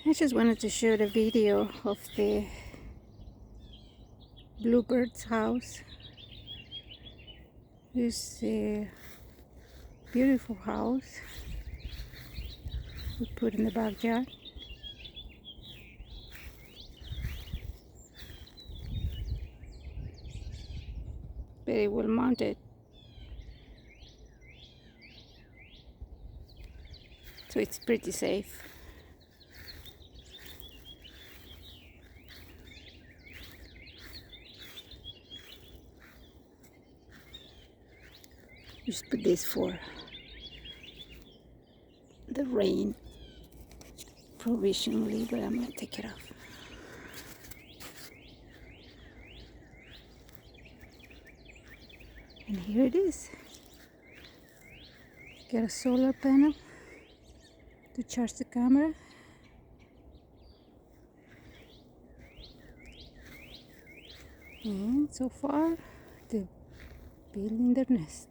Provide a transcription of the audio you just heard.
I just wanted to show the video of the bluebird's house. This beautiful house we put in the backyard. Very well mounted. So it's pretty safe. Just put this for the rain provisionally, but I'm gonna take it off. And here it is. Get a solar panel to charge the camera. And so far, they're building their nest.